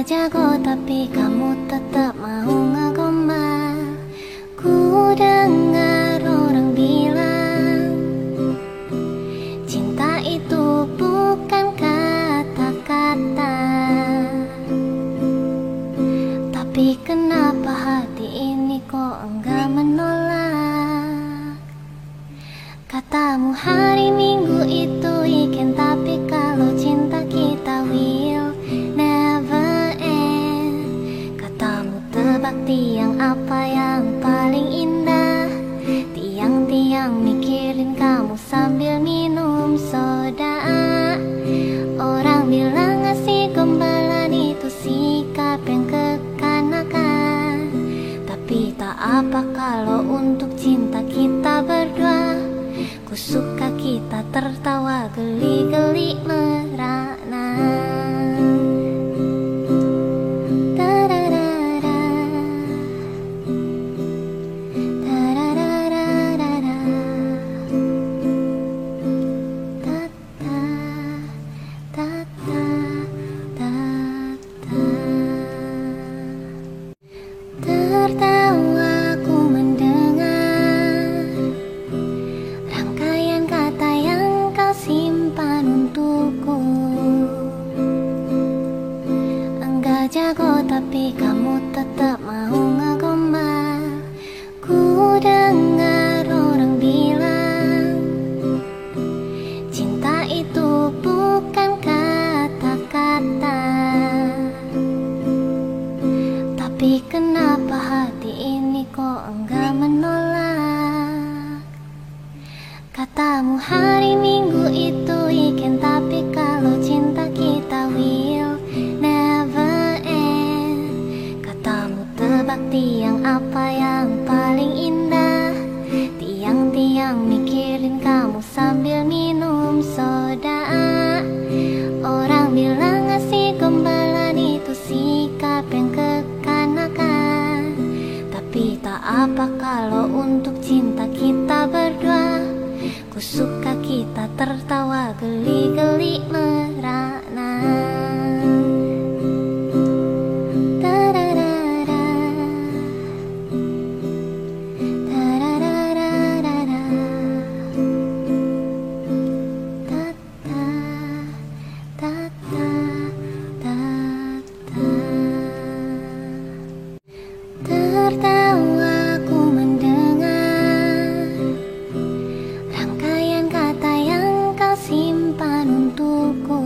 Enggak jago tapi kamu tetap mau ngegombal. Ku dengar orang bilang cinta itu bukan kata-kata. Tapi kenapa hati ini kok enggak menolak? Katamu hari Minggu itu weekend, tapi kalau cinta kita will never end. Katamu tebak tiang apa yang paling indah. Tiang-tiang mikirin kamu sambil minum soda. Orang bilang ngasih gombalan itu sikap yang kekanakan. Tapi tak apa kalau untuk cinta kita berdua. Ku suka kita tertawa geli-geli merana. Tertawa ku mendengar rangkaian kata yang kau simpan untukku. Enggak jago tapi kamu tetap mau ngegombal. Ku dengar orang bilang cinta itu bukan kata-kata. Tapi kenapa hati ini kok enggak menolak? Katamu hari Minggu itu weekend, tapi kalau cinta kita will never end. Katamu tebak tiang apa yang paling indah. Tiang-tiang mikirin kamu sambil minum soda. Orang bilang ngasih gombalan itu sikap yang kekanakan. Tapi tak apa kalau untuk cinta kita berdua. Ku suka kita tertawa geli-geli merana. Tertawa ku mendengar rangkaian kata yang kau simpan untukku.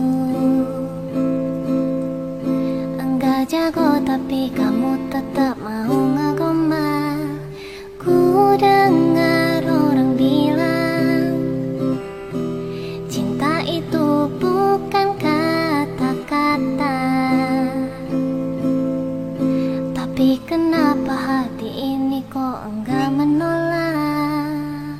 Enggak jago tapi kamu tetap mau ngegombal. Ku dengar orang bilang cinta itu bukan kata-kata. Tapi kenapa hati ini kok enggak menolak?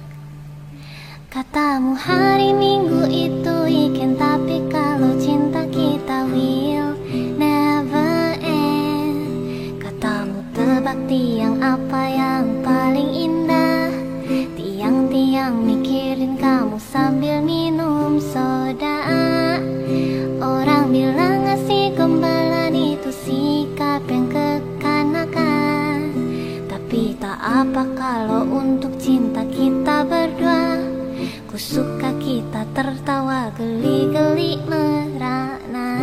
Katamu hari Minggu itu weekend, tapi kalau cinta kita will never end. Katamu tebak tiang apa yang paling indah. Tiang-tiang mikirin kamu sambil minum soda. Orang bilang ngasih gombalan itu sikap yang kekanakan. Tapi tak apa kalau untuk cinta kita berdua. Ku suka kita tertawa geli-geli merana.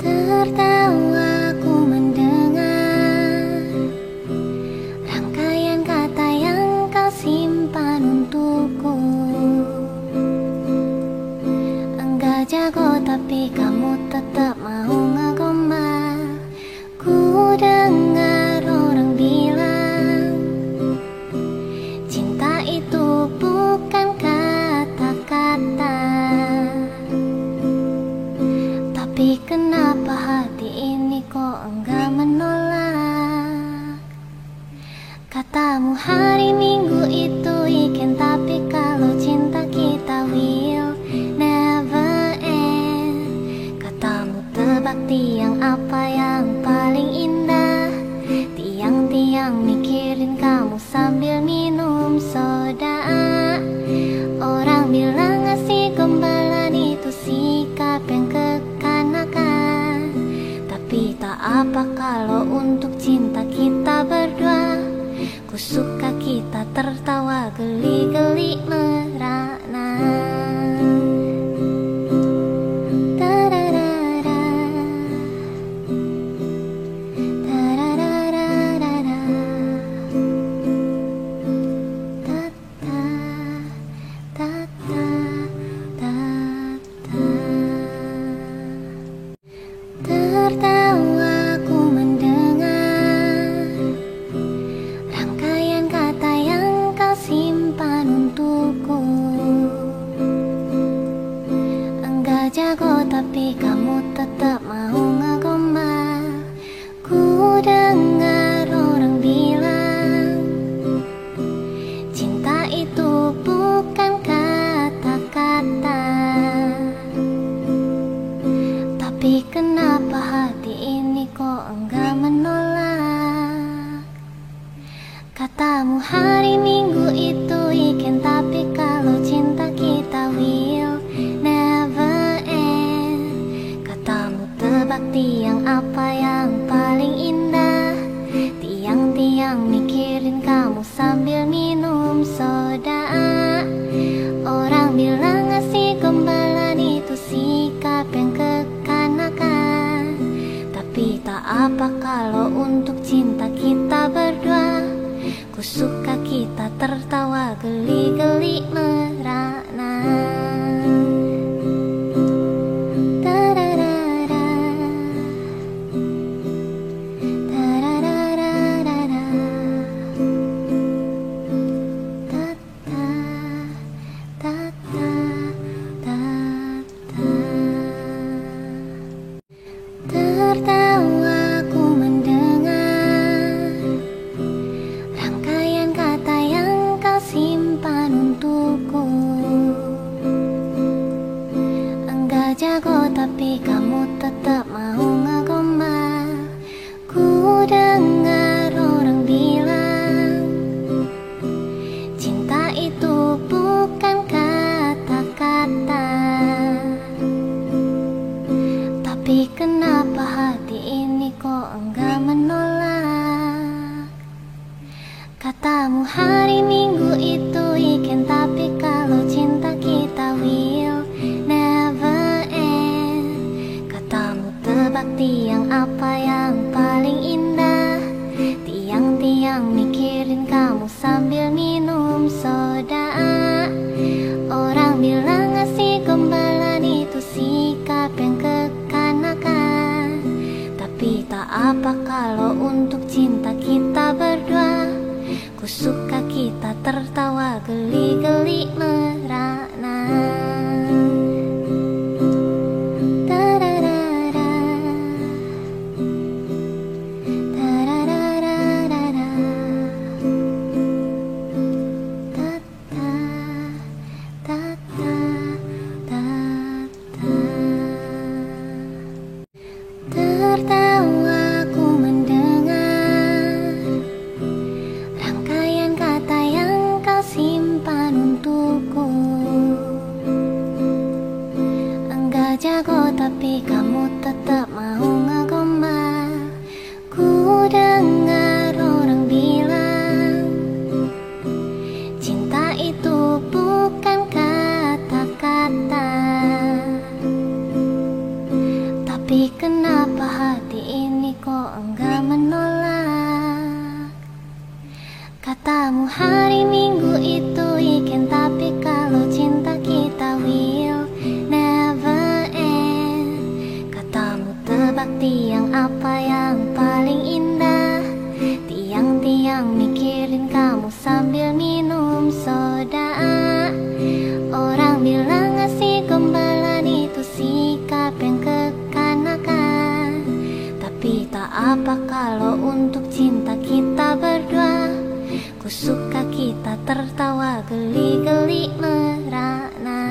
Tertawa ku mendengar rangkaian kata yang kau simpan untukku. Enggak jago tapi kamu tetap mau ngegombal. Ku dengar orang bilang cinta itu bukan kata-kata. Tapi kenapa hati ini kok enggak menolak? Katamu hari Minggu itu weekend, tapi kalau cinta kita will never untuk cinta kita berdua. Ku suka kita tertawa geli-geli merana. Tertawaku mendengar rangkaian kata yang kau simpan untukku. Enggak jago tapi kamu tetap mau ngegombal. Ku dengar orang bilang cinta itu bukan kata-kata. Tapi kenapa hati ini kok enggak menolak? Katamu hari Minggu itu weekend, tapi kalau cinta kita will never end. Katamu tebak tiang apa yang paling indah. Tiang-tiang mikirin kamu sambil minum soda. Orang bilang ngasih gombalan itu sikap yang kekanakan. Tapi tak apa kalau untuk cinta kita berdua. Ku suka kita tertawa geli-geli merana. Tertawaku mendengar rangkaian kata yang kau simpan untukku. Enggak jago tapi kamu tetap mau ngegombal. Ku dengar orang bilang cinta itu bukan kata-kata. Tapi kenapa hati ini kok enggak menolak? Katamu hari Minggu itu weekend, tapi kalau cinta kita will never end. Katamu tebak tiang apa yang paling indah. Tiang-tiang mikirin kamu sambil minum soda. Orang bilang ngasih gombalan itu sikap yang kekanakan. Tapi tak apa kalau untuk cinta kita berdua. Ku suka kita tertawa geli-geli merana. Tertawaku mendengar rangkaian kata yang kau simpan untukku. Enggak jago tapi kamu tetap mau ngegombal. Ku dengar orang bilang cinta itu bukan kata-kata. Tapi kenapa hati ini kok enggak menolak? Katamu hari Minggu itu weekend, tapi kalau cinta kita will never end. Katamu tebak tiang apa yang paling indah. Tiang-tiang mikirin kamu sambil minum soda. Orang bilang ngasih gombalan itu sikap yang kekanakan. Tapi tak apa kalau untuk cinta kita berdua. Ku suka kita tertawa geli-geli merana.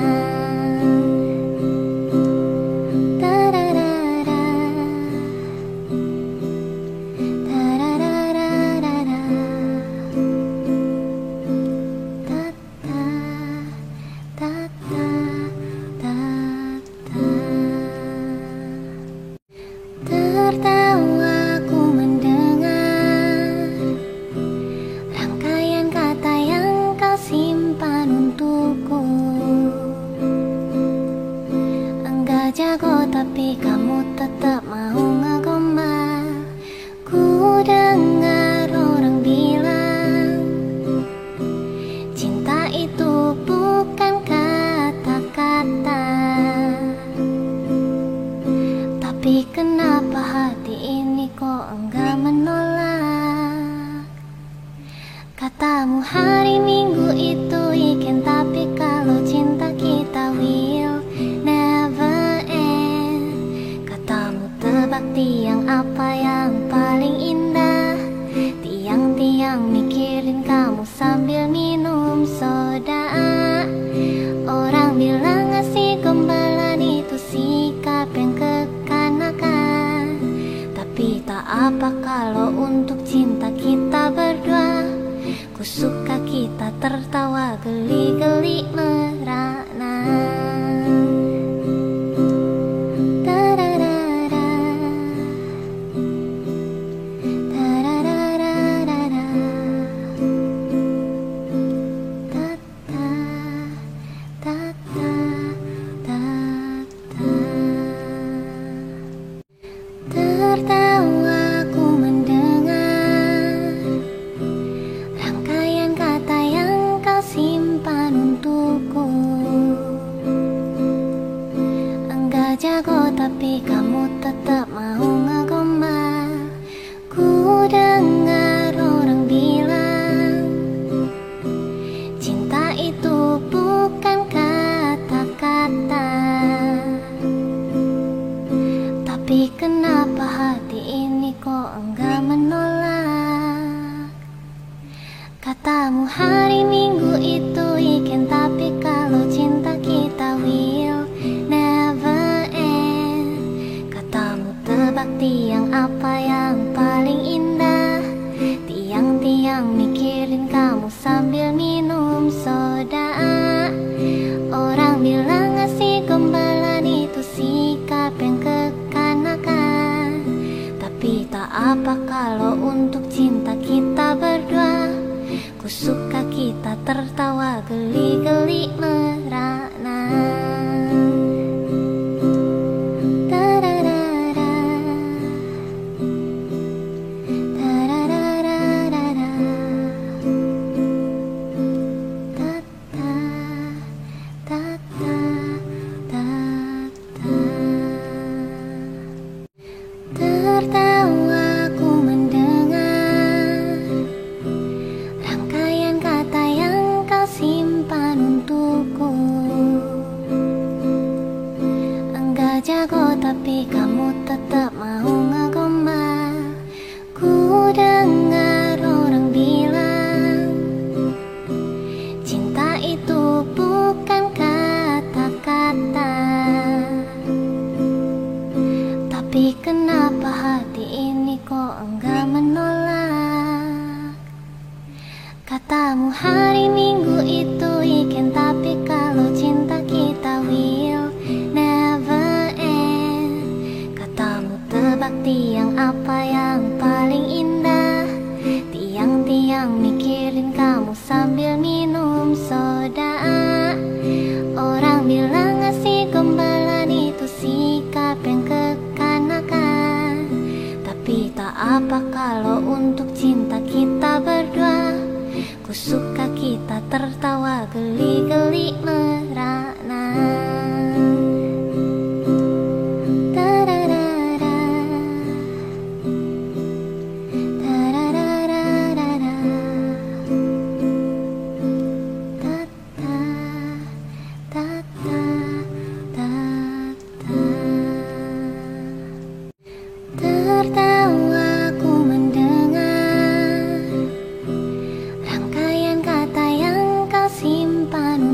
Tertawaku mendengar tapi kamu tetap mau ngegombal. Ku dengar orang bilang cinta itu bukan kata-kata, tapi kenapa hati ini kok enggak menolak? Katamu hari Minggu itu weekend, tapi kalau cinta kita will never end. Katamu tebak tiang apa yang paling indah, tiang-tiang mikirin kamu sambil minum soda. Orang bilang ngasih gombalan itu sikap yang kekanakan, tapi tak apa kalau untuk cinta kita berdua. Ku suka kita tertawa geli-geli merana. Tertawa ku mendengar rangkaian kata yang kau simpan untukku. Enggak jago tapi kamu tetap mau ngegombal. Ku dengar orang bilang cinta itu bukan kata-kata, tapi kenapa hati ini kok enggak menolak? Katamu hari Minggu itu weekend, tapi kalau cinta kita will never end. Katamu tebak tiang apa yang paling indah, tiang-tiang mikirin kamu sambil minum soda. Orang bilang ngasih gombalan itu sikap yang kekanakan, tapi tak apa kalau untuk cinta kita berdua. Ku suka kita tertawa geli-geli merana. Tertawa ku mendengar rangkaian kata yang kau simpan untukku. Enggak jago tapi kamu tetap mau ngegombal. Ku dengar orang bilang cinta itu bukan kata-kata, tapi kenapa hati ini kok enggak menolak? Katamu hari Minggu itu weekend, tapi kalau cinta kita will never end. Katamu tebak tiang apa yang paling indah, tiang-tiang mikirin kamu sambil minum soda. Orang bilang ngasih gombalan itu sikap yang kekanakan, tapi tak apa kalau untuk cinta kita berdua. Ku suka kita tertawa geli-geli merana. Tertawa ku mendengar rangkaian kata yang kau simpan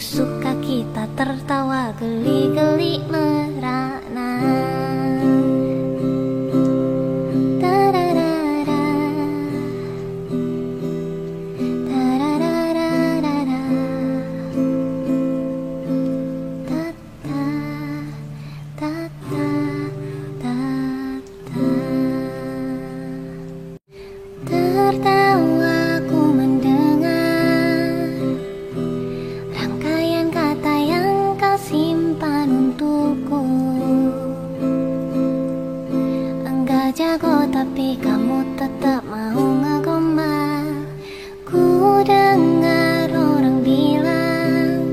suka kita tertawa geli-geli merana. Tertawaku mendengar rangkaian kata yang kau simpan untukku. Enggak jago tapi kamu tetap mau ngegombal. Ku dengar orang bilang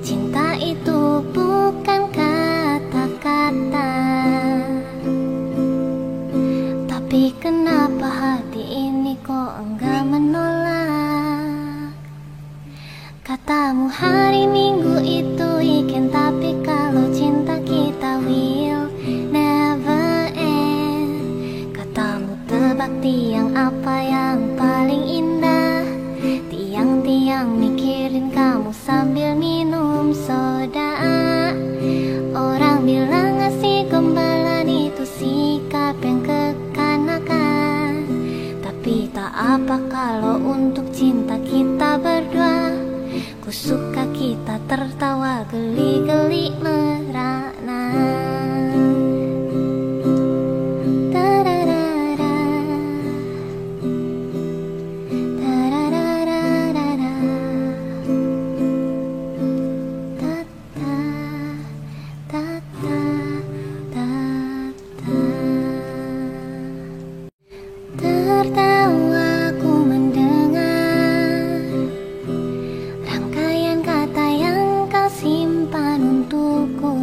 cinta itu bukan kata-kata. Tapi kenapa hati ini kok enggak menolak? Katamu hari Minggu itu weekend, tapi kalau cinta kita will never end. Katamu tebak tiang apa yang paling indah. Tiang-tiang mikirin kamu sambil minum soda. Orang bilang ngasih gombalan itu sikap yang kekanakan. Tapi tak apa kalau untuk cinta kita berdua. Ku suka kita tertawa geli-geli merana. Tertawaku mendengar rangkaian kata yang kau simpan untukku.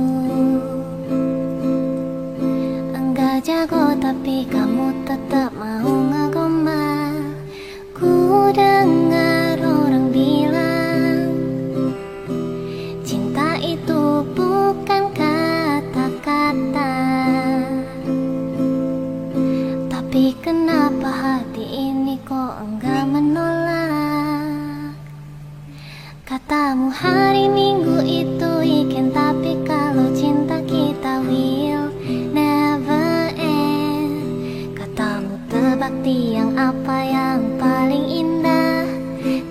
Enggak jago tapi kamu tetap mau ngegombal. Ku dengar orang bilang cinta itu bukan kata-kata. Tapi kenapa hati ini kok enggak menolak? Katamu hari Minggu itu weekend, tapi kalau cinta kita will never end. Katamu tebak tiang apa yang paling indah.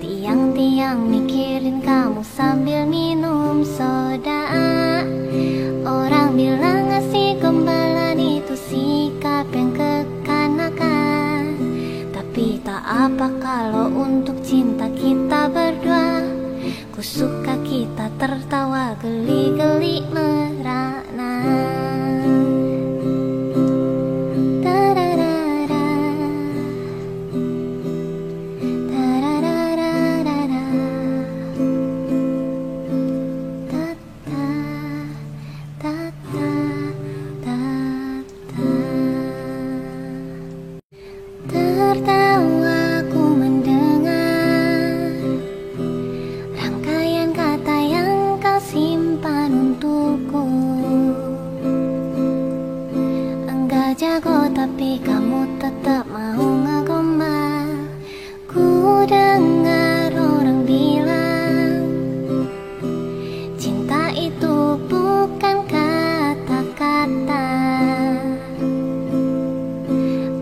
Tiang-tiang mikirin kamu sambil minum soda. Orang bilang ngasih gombalan itu sikap yang kekanakan. Tapi tak apa kalau untuk cinta kita berdua. Ku suka kita tertawa geli-geli merana. Tertawaku mendengar rangkaian kata yang kau simpan untukku. Enggak jago tapi kamu tetap mau ngegombal. Ku dengar orang bilang cinta itu bukan kata-kata.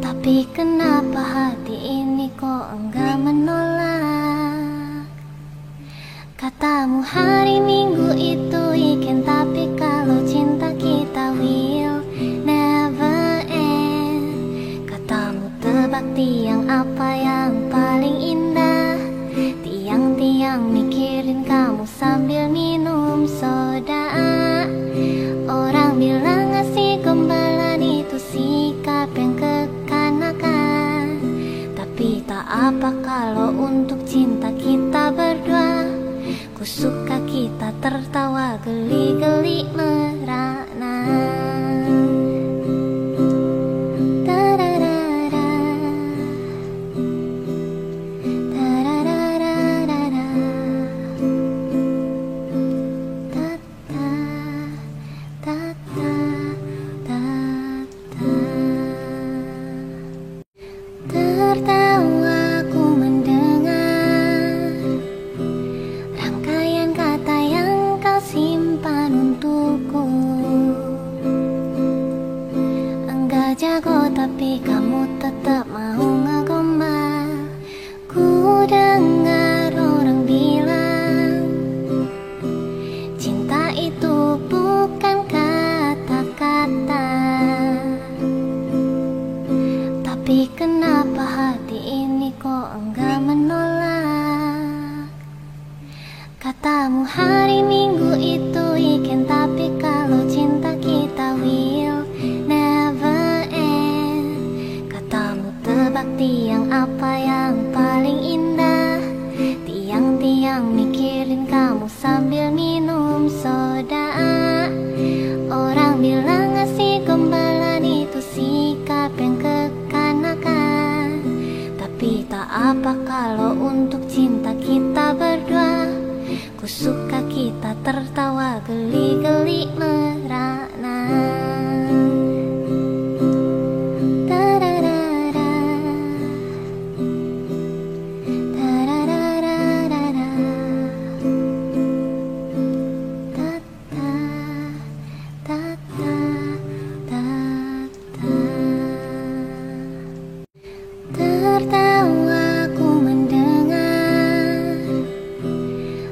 Tapi kenapa hati ini kok enggak menolak? Katamu hari Minggu itu weekend, tapi kalau cinta kita will never end. Katamu tebak tiang apa yang paling indah. Tiang-tiang mikirin kamu sambil minum soda. Orang bilang ngasih gombalan itu sikap yang kekanakan. Tapi tak apa kalau untuk cinta kita berdua. Ku suka kita tertawa geli-geli merana. Tertawaku mendengar rangkaian tapi kamu tetap mau ngegombal. Ku dengar orang bilang cinta itu bukan kata-kata, tapi kenapa hati ini kok enggak menolak? Katamu hari Minggu itu weekend, tapi kalau cinta kita will never end. Katamu tebak tiang apa yang paling indah, tiang-tiang mikirin kamu sambil minum soda. Orang bilang ngasih gombalan itu sikap yang kekanakan, tapi tak apa kalau untuk cinta kita berdua. Ku suka kita tertawa geli-geli merana. Da-da-da-da. Da-da-da-da-da-da. Da-da-da-da-da. Tertawa ku mendengar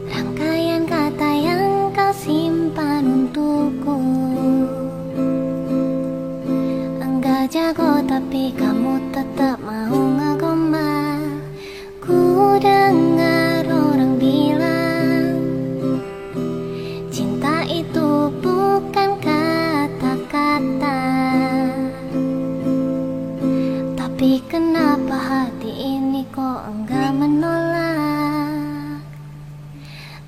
rangkaian kata yang kau simpan untukku. Enggak jago tapi kamu tetap mau ngegombal. Ku dengar orang bilang cinta itu bukan kata-kata, tapi kenapa hati ini kok enggak menolak?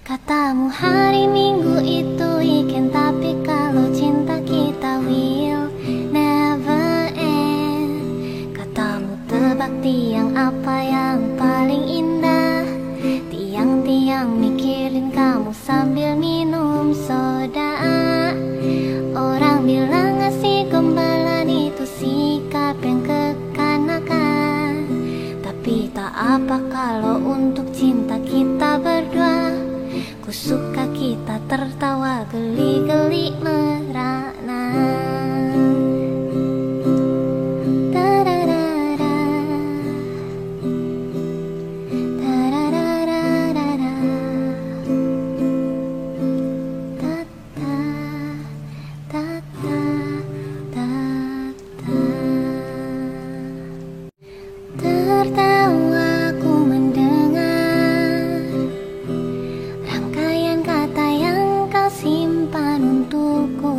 Katamu hari Minggu itu weekend, tapi kalau cinta kita will never end. Katamu tebak tiang apa yang paling indah, tiang-tiang mikirin kamu sambil minum soda. Orang bilang ngasih gombalan itu sikap yang kekanakan, tapi tak apa kalau untuk cinta kita berdua. Ku suka kita tertawa geli-geli merana. Da-da-da-da. Da-da-da-da-da-da. Da-da-da-da-da. Tertawa ku mendengar rangkaian kata yang kau simpan untukku.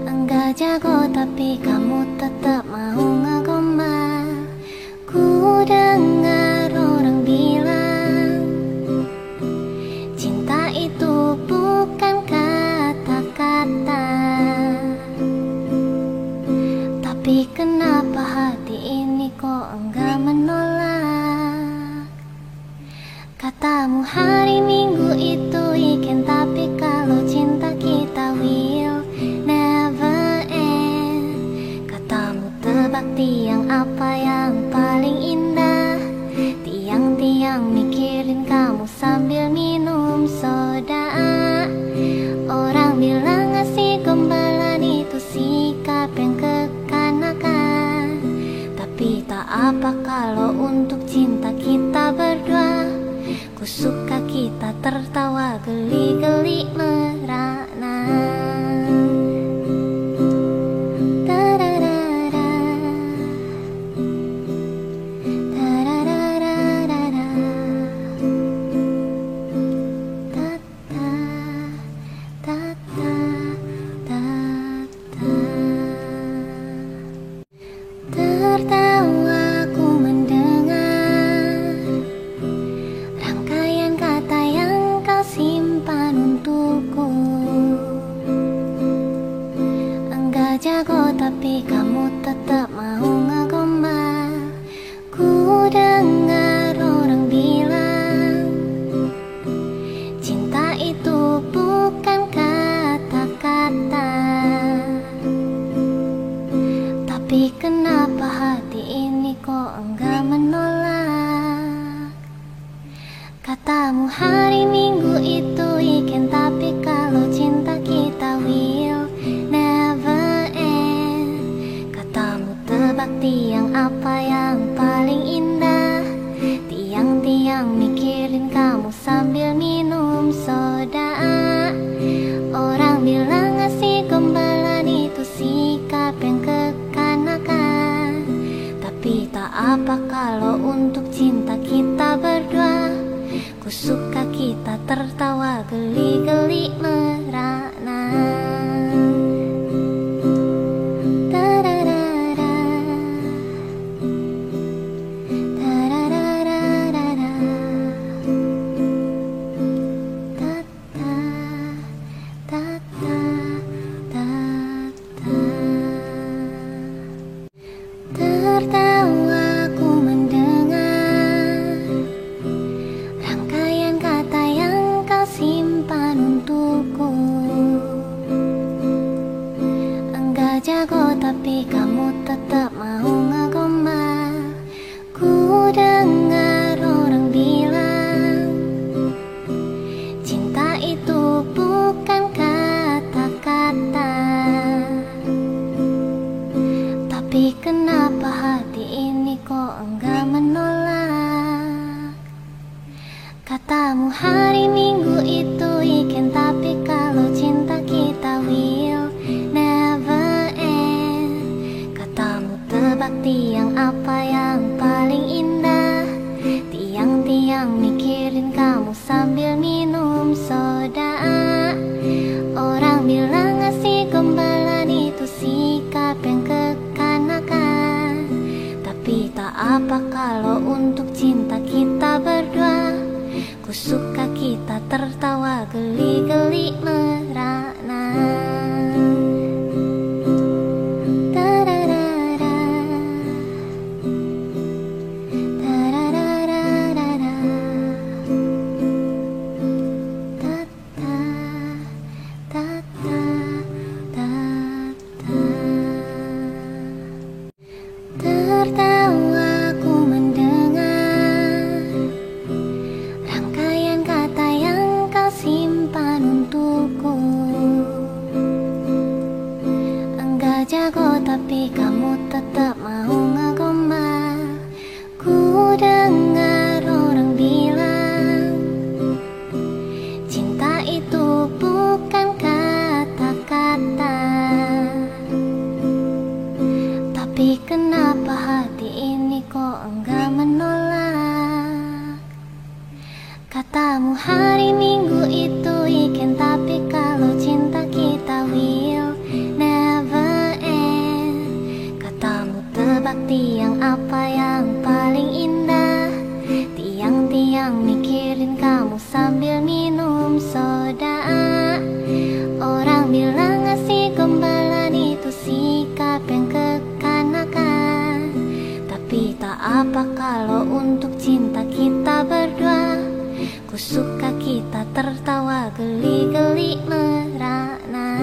Enggak jago tapi kamu tetap mau ngegombal. Ku dengar orang bilang cinta itu bukan kata-kata, tapi kenapa hati ini kok enggak menolak? Katamu hari Minggu itu weekend, tapi kalau cinta kita will never end. Katamu tebak tiang apa yang paling indah, tiang-tiang mikirin kamu sambil minum soda. Orang bilang ngasih gombalan itu sikap yang kekanakan, tapi tak apa kalau untuk cinta kita berdua. Ku suka kita tertawa geli-geli merana. Da-da-da-da. Da-da-da-da-da-da. Da-da-da-da-da. Tertawa ku mendengar rangkaian kata yang kau simpan untukku. tertawa geli-geli merana. Tertawaku mendengar rangkaian kata yang kau simpan untukku. Enggak jago tapi kamu tetap mau ngegombal. Ku dengar orang bilang cinta itu bukan kata-kata. Tapi kenapa hati ini kok enggak menolak? Katamu hari Minggu itu weekend, tapi kalau cinta kita will never end. Katamu tebak tiang apa yang paling indah. Tiang-tiang mikirin kamu sambil minum soda. Orang bilang ngasih gombalan itu sikap yang kekanakan. Tapi tak apa kalau untuk cinta kita berdua. Ku suka kita tertawa geli-geli merana. Tertawaku mendengar rangkaian kata yang kau simpan untukku. Enggak jago tapi kamu tetap mau ngegombal. Ku dengar orang bilang cinta itu bukan kata-kata. Tapi kenapa hati ini kok enggak menolak? Katamu hari Minggu itu weekend, tapi kalau cinta kita will never end. Katamu tebak tiang apa yang paling indah. Tiang-tiang mikirin kamu sambil minum soda. Orang bilang ngasih gombalan itu sikap yang kekanakan. Tapi tak apa kalau untuk cinta kita berdua. Ku suka kita tertawa geli-geli merana.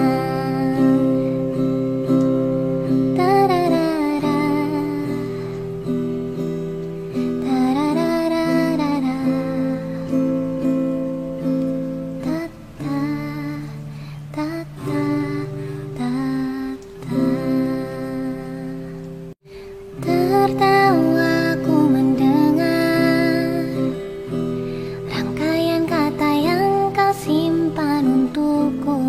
Tertawaku mendengar rangkaian kata yang kau simpan untukku.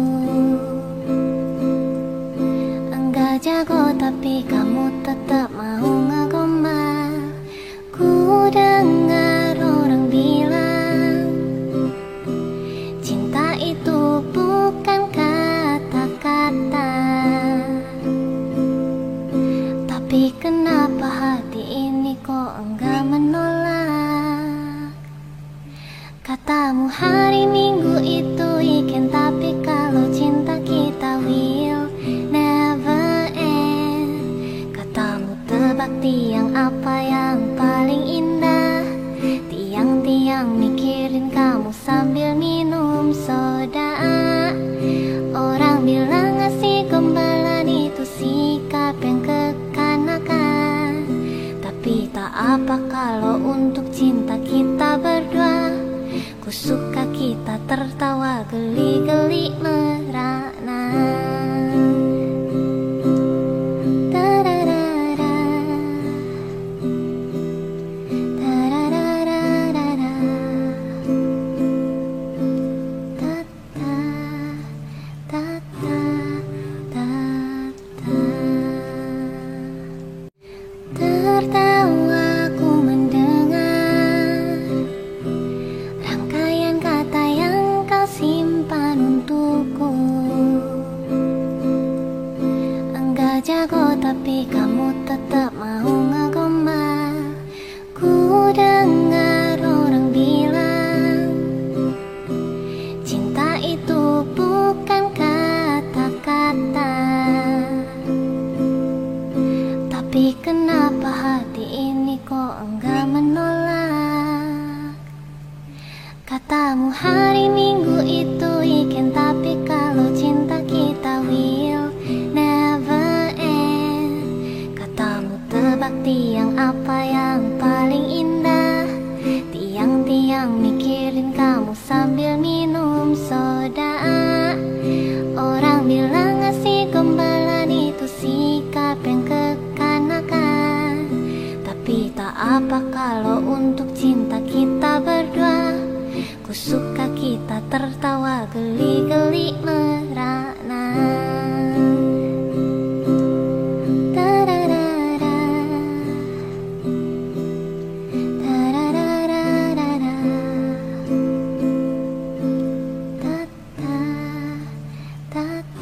Enggak jago tapi kamu tetap mau ngegombal. Ku dengar orang bilang cinta itu bukan kata-kata. Tapi kenapa hati ini kok enggak menolak? Katamu hari Minggu itu weekend, tapi kalau cinta kita will never end. Katamu tebak tiang apa yang paling indah. Tiang-tiang mikirin kamu sambil minum soda. Orang bilang ngasih gombalan itu sikap yang kekanakan. Tapi tak apa kalau untuk cinta kita berdua. Ku suka kita tertawa geli-geli merana. Tertawaku mendengar rangkaian kata yang tapi kamu tetap mau ngegombal. Ku dengar orang bilang cinta itu bukan kata-kata, tapi kenapa hati ini kok enggak menolak? Katamu hari Minggu itu weekend, tapi kalau cinta kita will never end. Katamu tebak tiang apa yang paling indah, tiang-tiang mikirin kamu sambil minum soda. Orang bilang ngasih gombalan itu sikap yang kekanakan, tapi tak apa kalau untuk cinta kita berdua. Ku suka kita tertawa geli-geli merana. Da-da-da-da, da-da-da-da-da-da, da-da-da-da-da.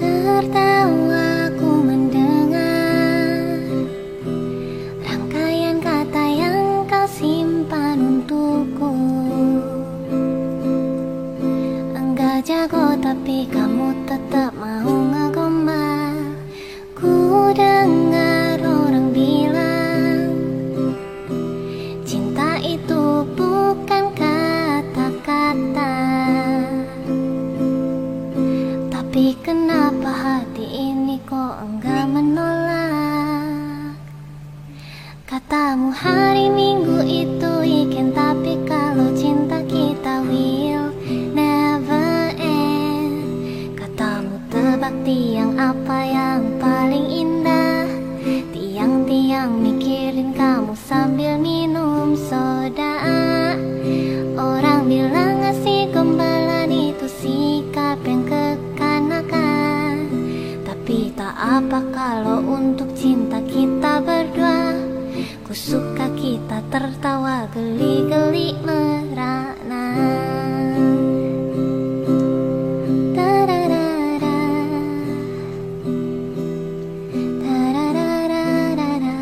Tertawa ku mendengar rangkaian kata yang kau simpan untukku. Enggak jago tapi kamu tetap mau ngegombal. Ku dengar orang bilang cinta itu bukan kata-kata, tapi kenapa hati ini kok enggak menolak? Katamu hari Minggu itu weekend, tapi kalau cinta kita will never end. Katamu tebak tiang apa yang paling indah, tiang-tiang mikirin kamu sambil minum soda. Orang bilang ngasih gombalan itu sikap yang kekanakan, tapi tak apa kalau untuk cinta kita berdua. Ku suka kita tertawa geli-geli merana. Da-da-da-da, da-da-da-da-da-da,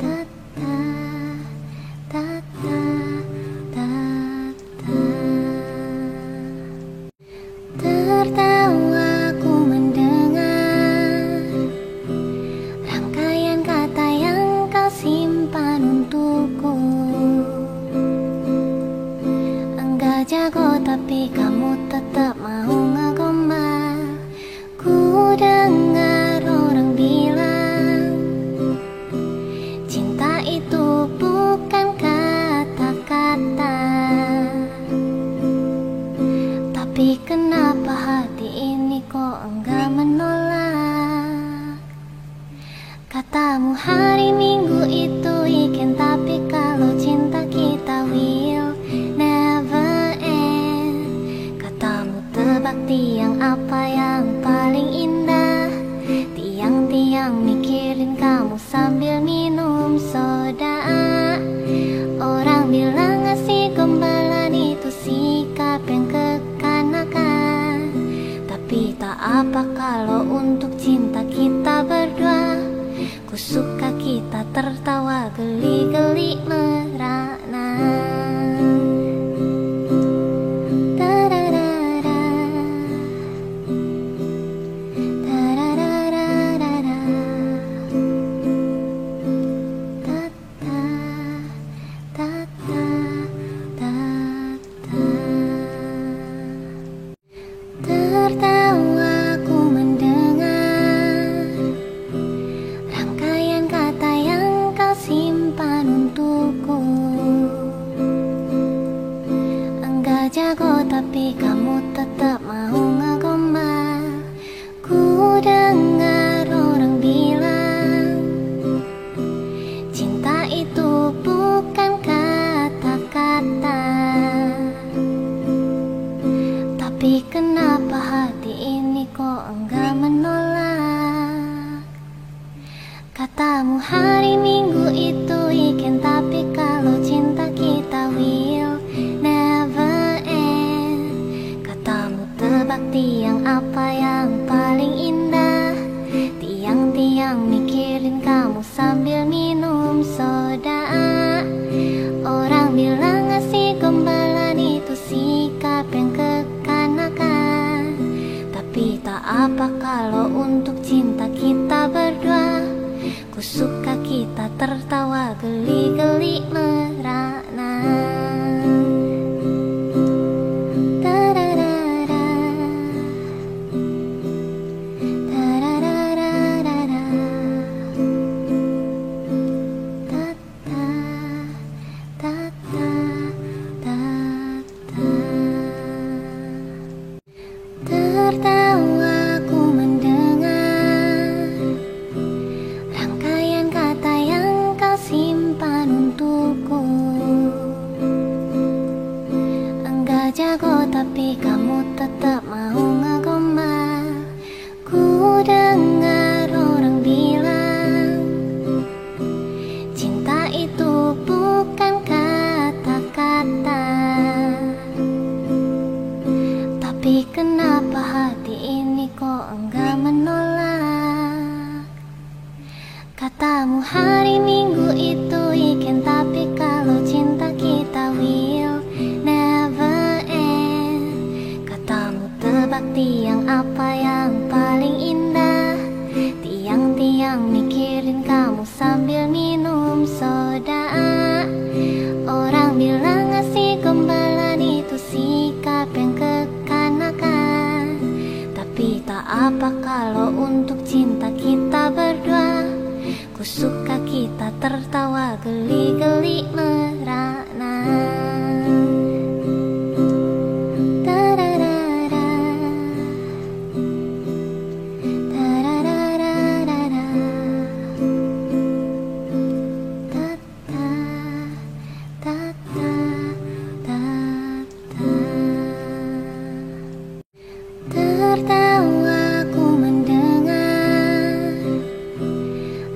da-da-da-da-da. Tertawa ku mendengar rangkaian kata yang kau simpan untukku. Enggak jago tapi kamu tetap mau ngegombal. Ku dengar orang bilang cinta itu bukan kata-kata, tapi kenapa hati ini kok enggak menolak? Katamu hari Minggu itu weekend, tapi kalau cinta kita will never end. Katamu tebak tiang apa yang paling indah, tiang-tiang mikirin kamu sambil minum soda. Orang bilang ngasih gombalan itu sikap yang kekanakan, tapi tak apa kalau untuk cinta kita berdua. Ku suka kita tertawa geli-geli merana. Da-da-da-da, da-da-da-da-da-da, da-da-da-da-da. Tertawa ku mendengar rangkaian kata yang kau simpan untuk geli-geli merana. Tertawaku mendengar rangkaian kata yang kau simpan untukku. Enggak jago tapi kamu tetap mau ngegombal. Ku dengar orang bilang cinta itu bukan kata-kata. Tapi kenapa hati ini kok enggak menolak? Katamu hari Minggu itu weekend, tapi kalau cinta kita will never end. Katamu tebak tiang apa yang paling indah. Tiang-tiang mikirin kamu sambil minum soda. Orang bilang ngasih gombalan itu sikap yang kekanakan. Tapi tak apa kalau untuk cinta kita berdua. Ku suka kita tertawa geli-geli merana. Tertawaku mendengar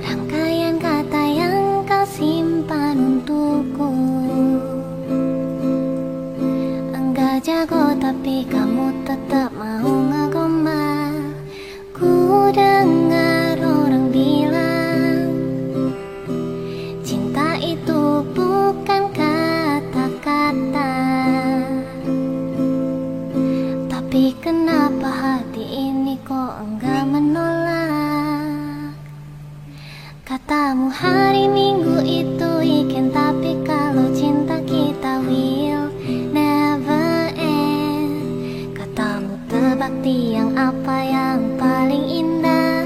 rangkaian kata yang kau simpan untukku. Enggak jago tapi kamu tetap mau ngegombal. Ku dengar orang bilang cinta itu bukan kata-kata. Tapi kenapa hati ini kok enggak menolak? Katamu hari Minggu itu weekend, tapi kalau cinta kita will never end. Katamu tebak tiang apa yang paling indah.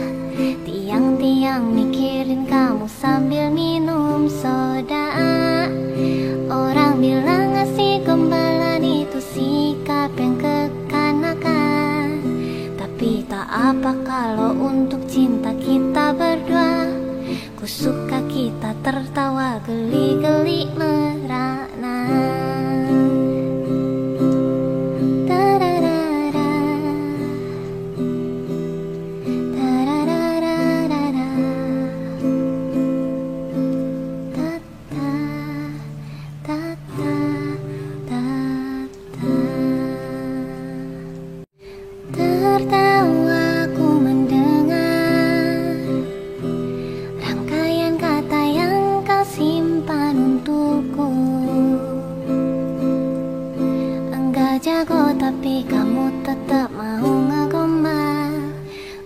Tiang-tiang mikirin kamu sambil minum soda. Orang bilang ngasih gombalan itu sikap yang kekanakan. Tapi tak apa kalau untuk cinta kita berdua. Ku suka kita tertawa geli-geli merana. Tertawaku mendengar rangkaian kata yang kau simpan untukku. Enggak jago tapi kamu tetap mau ngegombal.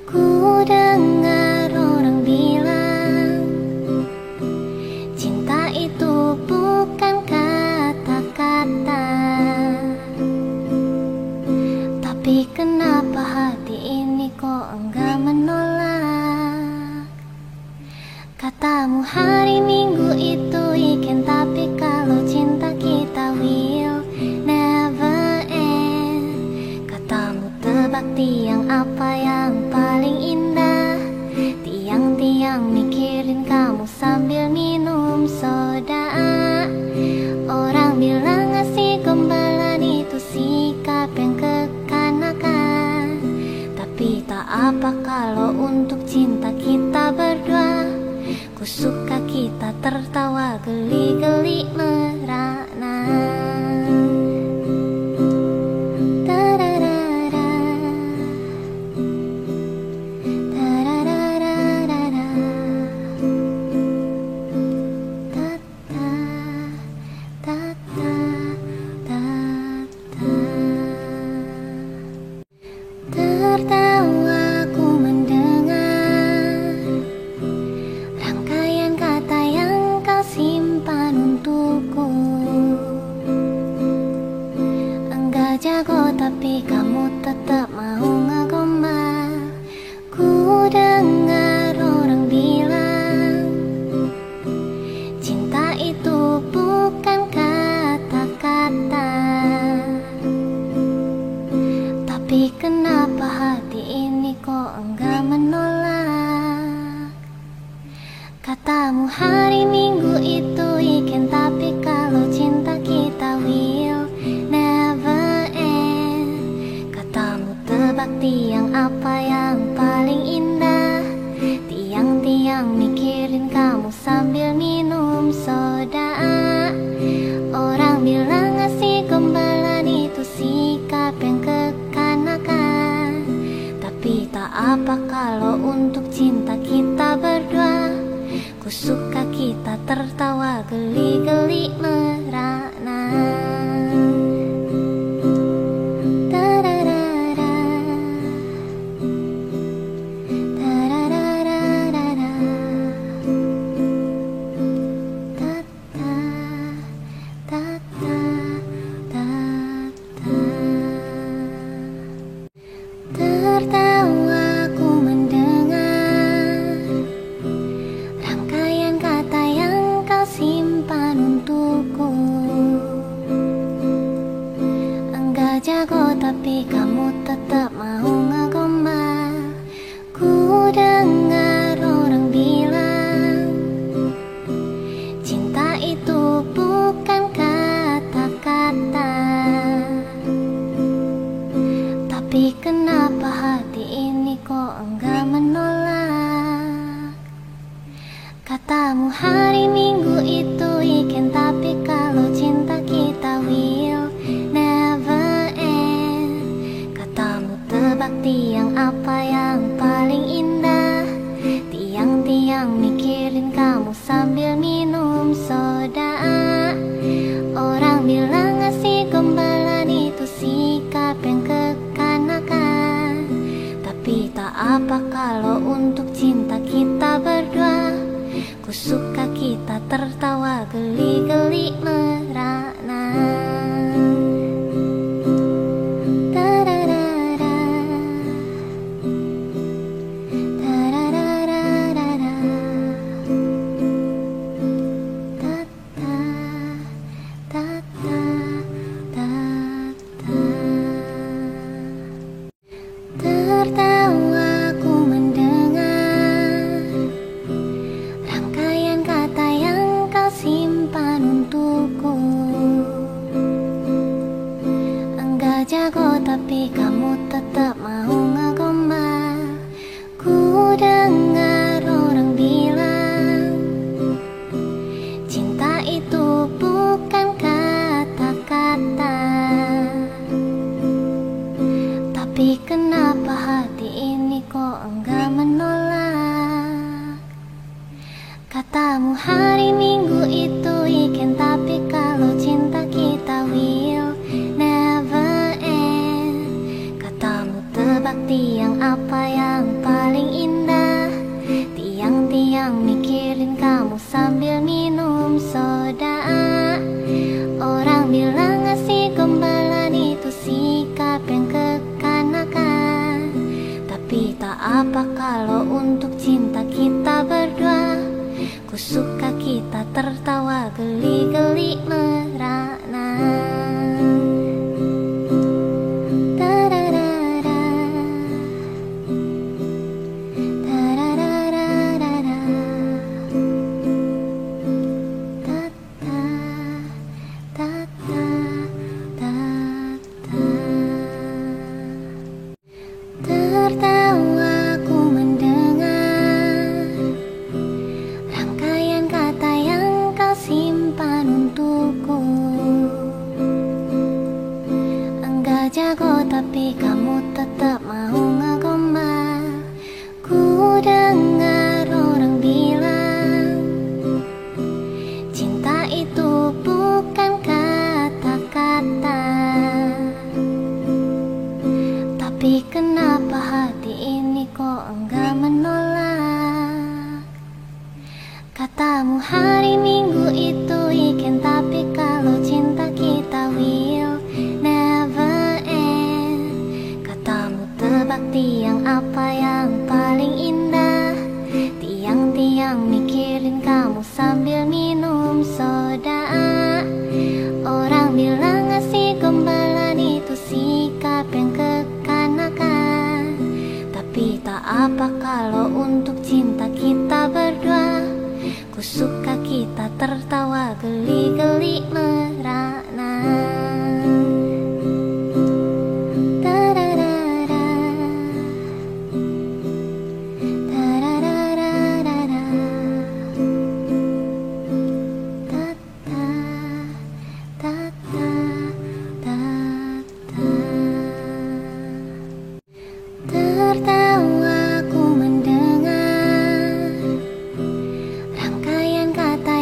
Ku dengar orang bilang cinta itu bukan kata-kata. Tapi kenapa hati ini kok enggak menolak? Katamu hari Minggu itu weekend, tapi kalau cinta kita will never end. Katamu tebak tiang apa yang paling indah. Tiang-tiang mikirin kamu sambil minum soda. Orang bilang ngasih gombalan itu sikap yang kekanakan. Tapi tak apa kalau untuk cinta kita berdua. Ku suka kita tertawa geli-geli merana. Tertawaku mendengar rangkaian kata yang kau simpan kita tertawa geli-geli merana. Tertawaku mendengar rangkaian kata yang kau simpan untukku. Enggak jago tapi kamu tetap mau ngegombal. Ku dengar orang bilang cinta itu bukan kata-kata. Tapi kenapa hati ini kok enggak menolak? Katamu hari Minggu itu weekend, tapi kalau cinta kita will never end. Katamu tebak tiang apa yang paling indah. Tiang-tiang mikirin kamu sambil minum soda. Orang bilang ngasih gombalan itu sikap yang kekanakan. Tapi tak apa kalau untuk cinta kita berdua. Ku suka kita tertawa geli-geli merana. Tertawaku mendengar rangkaian kata yang kau simpan untukku. Enggak jago tapi kamu tetap mau ngegombal. Ku dengar orang bilang cinta itu bukan kata-kata. Tapi kenapa hati ini kok enggak menolak? Katamu hari Minggu itu weekend, tapi kalau cinta kita will never end. Katamu tebak tiang apa yang paling indah. Tiang-tiang mikirin kamu sambil minum soda. Orang bilang ngasih gombalan itu sikap yang kekanakan. Tapi tak apa kalau untuk cinta kita berdua. Ku suka kita tertawa geli-geli merana. Tertawaku mendengar rangkaian kata yang kau simpan untukku. Enggak jago tapi kamu tetap mau ngegombal. Ku dengar orang bilang cinta itu bukan kata-kata. Tapi kenapa hati ini kok enggak menolak? Katamu hari Minggu itu weekend, tapi kalau cinta kita will never end. Katamu tebak tiang apa yang paling indah. Tiang-tiang mikirin kamu sambil minum soda. Orang bilang ngasih gombalan itu sikap yang kekanakan. Tapi tak apa kalau untuk cinta kita berdua. Ku suka kita tertawa geli-geli merana. Tertawaku mendengar rangkaian kata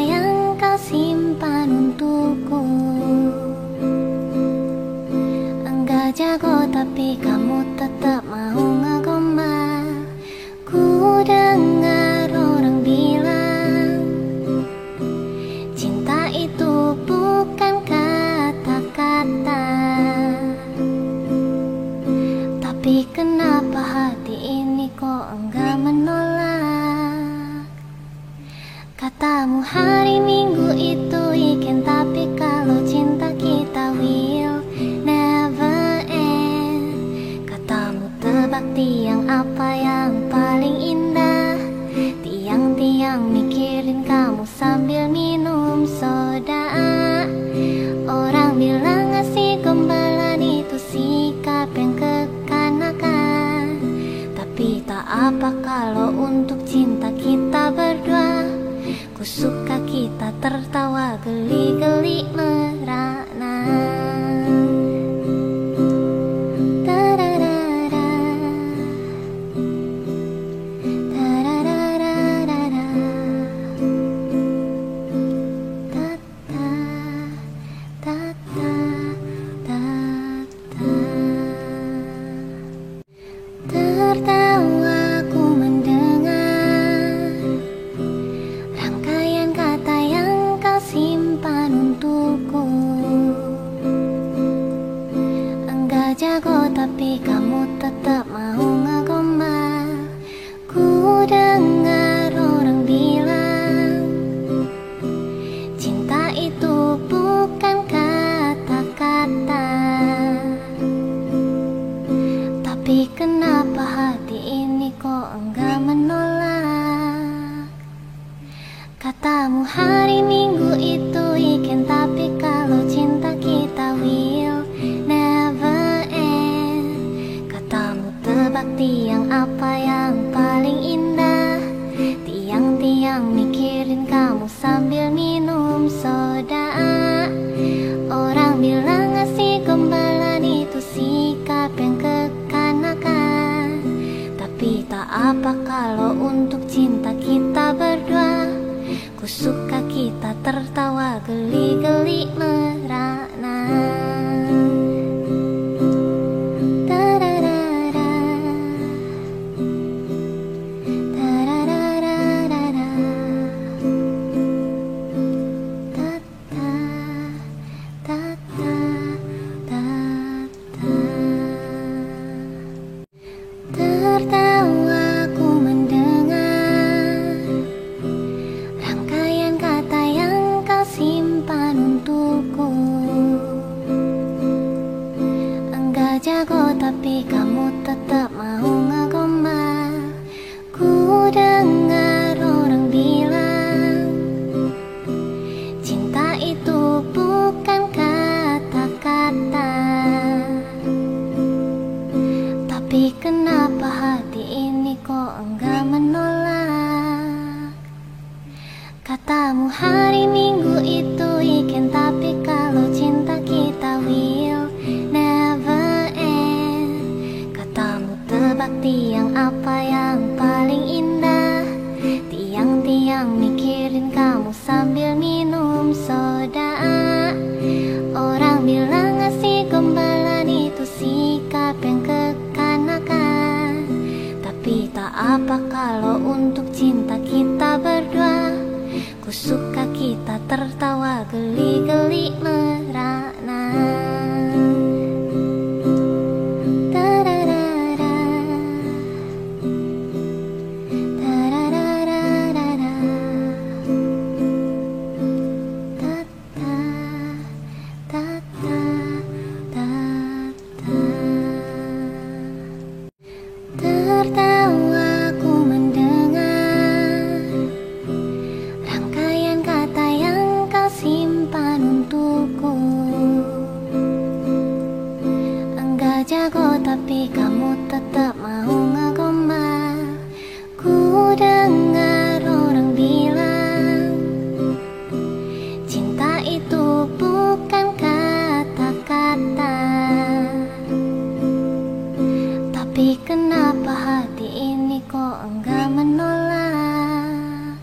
kita tertawa geli-geli merana. Tertawaku mendengar rangkaian kata yang kau simpan untukku. Enggak jago tapi kamu tetap mau ngegombal. Ku dengar orang bilang cinta itu bukan kata-kata. Tapi kenapa hati ini kok enggak menolak? Katamu hari Minggu itu weekend, tapi kalau cinta kita will never end. Katamu tebak tiang apa yang paling indah. Tiang-tiang mikirin kamu sambil minum soda. Orang bilang ngasih gombalan itu sikap yang kekanakan. Tapi tak apa kalau untuk cinta kita berdua. Ku suka kita tertawa geli-geli merana. Tertawaku mendengar rangkaian kata yang kau simpan untukku. Enggak jago tapi kamu tetap mau ngegombal. Ku dengar orang bilang cinta itu bukan kata-kata. Tapi kenapa hati ini kok enggak menolak? Katamu hari Minggu itu weekend, tapi kalau cinta kita will never end. Katamu tebak tiang apa yang paling indah. Tiang-tiang mikirin kamu sambil minum soda. Orang bilang ngasih gombalan itu sikap yang kekanakan. Tapi tak apa kalau untuk cinta kita berdua. Ku suka kita tertawa geli-geli merana. Tertawaku mendengar rangkaian kata yang kau simpan untukku. Enggak jago tapi kamu tetap mau ngegombal. Ku dengar orang bilang cinta itu bukan kata-kata. Tapi kenapa hati ini kok enggak menolak?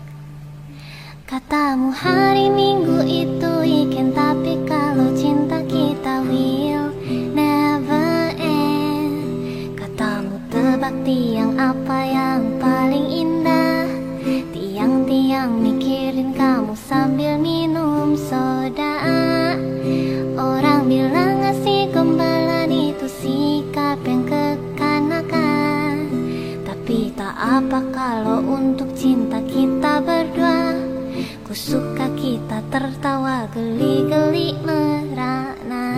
Katamu hari Minggu itu weekend, tapi kalau cinta kita will never end. Katamu tebak tiang apa yang paling indah. Tiang-tiang mikirin kamu sambil minum soda. Orang bilang ngasih gombalan itu sikap yang kekanakan. Tapi tak apa kalau untuk cinta kita berdua. Ku suka kita tertawa geli-geli merana.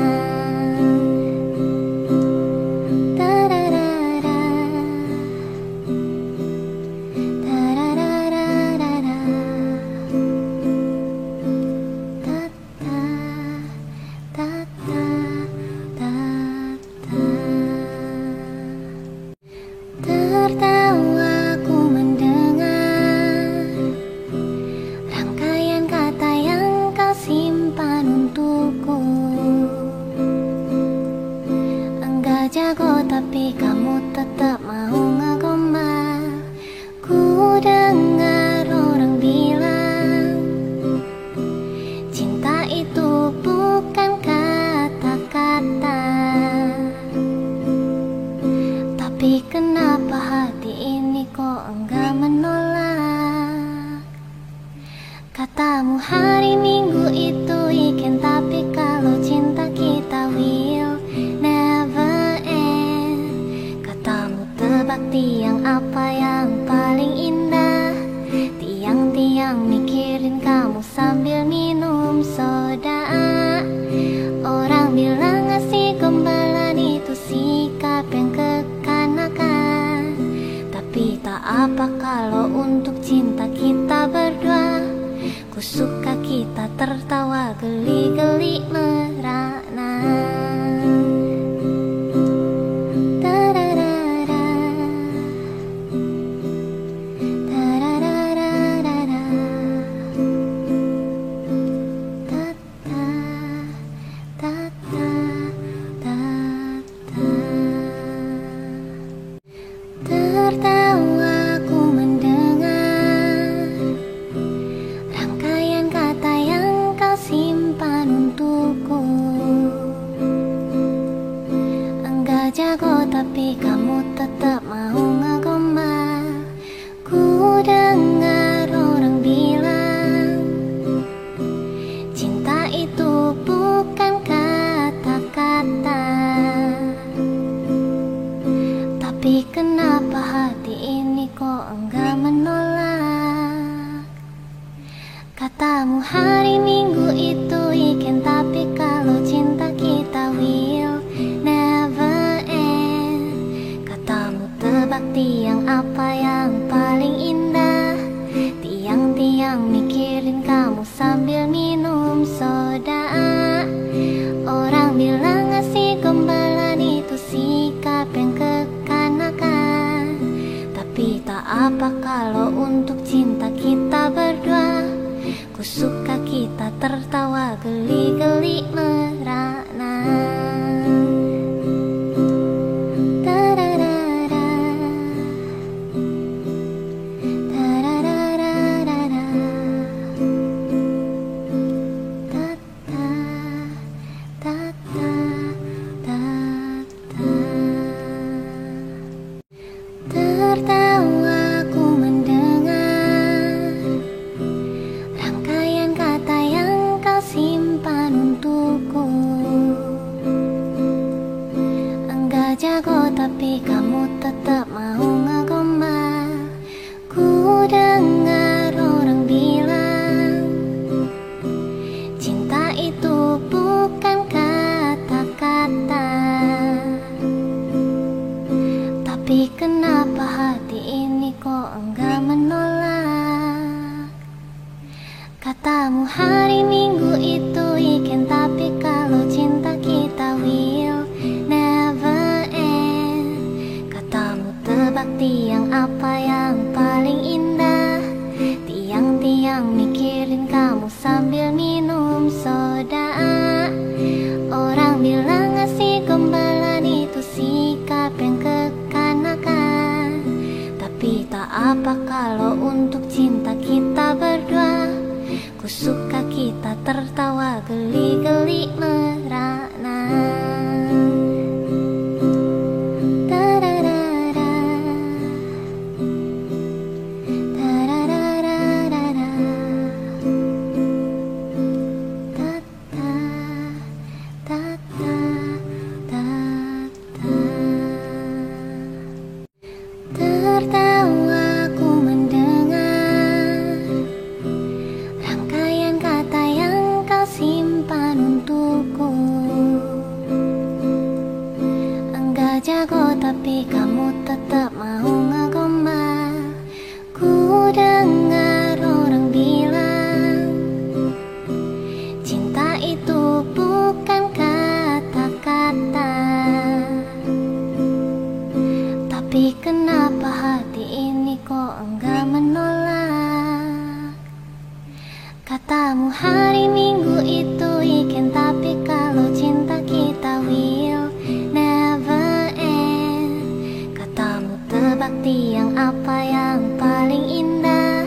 Tertawaku mendengar rangkaian kata apa kalau untuk cinta kita berdua? Ku suka kita tertawa geli-geli merana. Tertawa ku mendengar rangkaian kata yang kau simpan untukku. Enggak jago tapi kamu tetap mau ngegombal. Ku dengar orang bilang cinta itu bukan kata-kata. Tapi kenapa hati ini kok enggak menolak? Katamu hari Minggu itu weekend, tapi kalau cinta kita will never end. Katamu tebak tiang apa yang paling indah. Tiang-tiang mikirin kamu sambil minum soda. Orang bilang ngasih gombalan itu sikap yang kekanakan. Tapi tak apa kalau untuk cinta kita berdua. Ku suka kita tertawa geli-geli merana. Tertawa ku mendengar rangkaian kata yang kau simpan untukku. Enggak jago tapi kamu tetap mau ngegombal. Ku dengar orang bilang cinta itu bukan kata-kata. Tapi kenapa hati ini kok enggak menolak? Katamu hari Minggu itu weekend, tapi kalau cinta kita will never end. Katamu tebak tiang apa yang paling indah. Tiang-tiang mikirin kamu sambil minum soda. Orang bilang ngasih gombalan itu sikap yang kekanakan. Tapi tak apa kalau untuk cinta kita berdua. Ku suka kita tertawa geli-geli merana. Tertawa ku mendengar rangkaian kata yang kau simpan untukku. Enggak jago tapi kamu tetap mau ngegombal. Ku dengar orang bilang cinta itu bukan kata-kata. Tapi kenapa hati ini kok enggak menolak? Katamu hari Minggu itu weekend, tapi kalau cinta kita will never end. Katamu tebak tiang apa yang paling indah.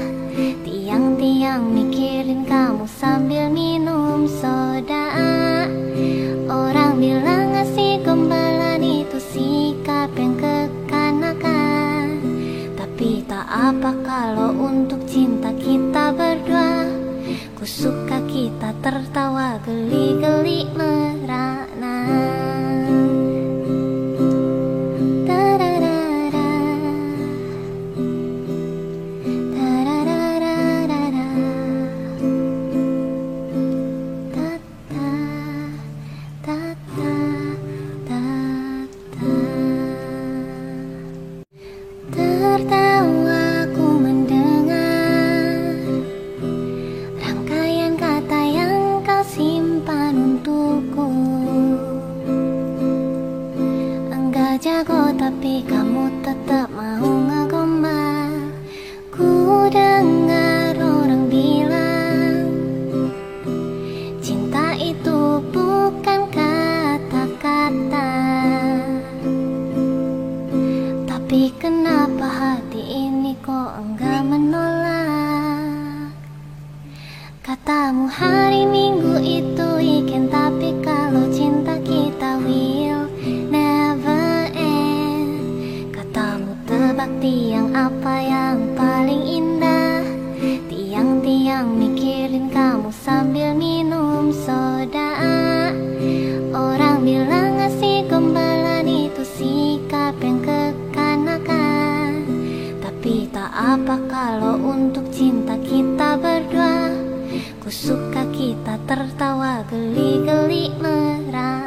Tiang-tiang mikirin kamu sambil minum soda. Orang bilang ngasih gombalan itu sikap yang kekanakan. Tapi tak apa kalau untuk cinta kita berdua. Ku suka kita tertawa geli-geli merana. Tertawa simpan untukku. Enggak jago tapi kamu tetap mau ngegombal. Ku dengar orang bilang cinta itu bukan kata-kata. Tapi kenapa hati ini kok enggak menolak? Katamu hari Minggu itu weekend, tapi kalau cinta kita will never end. Katamu tebak tiang apa yang paling indah. Tiang-tiang mikirin kamu sambil minum soda. Orang bilang ngasih gombalan itu sikap yang kekanakan. Tapi tak apa kalau untuk cinta kita berdua. Ku suka kita tertawa geli-geli merah.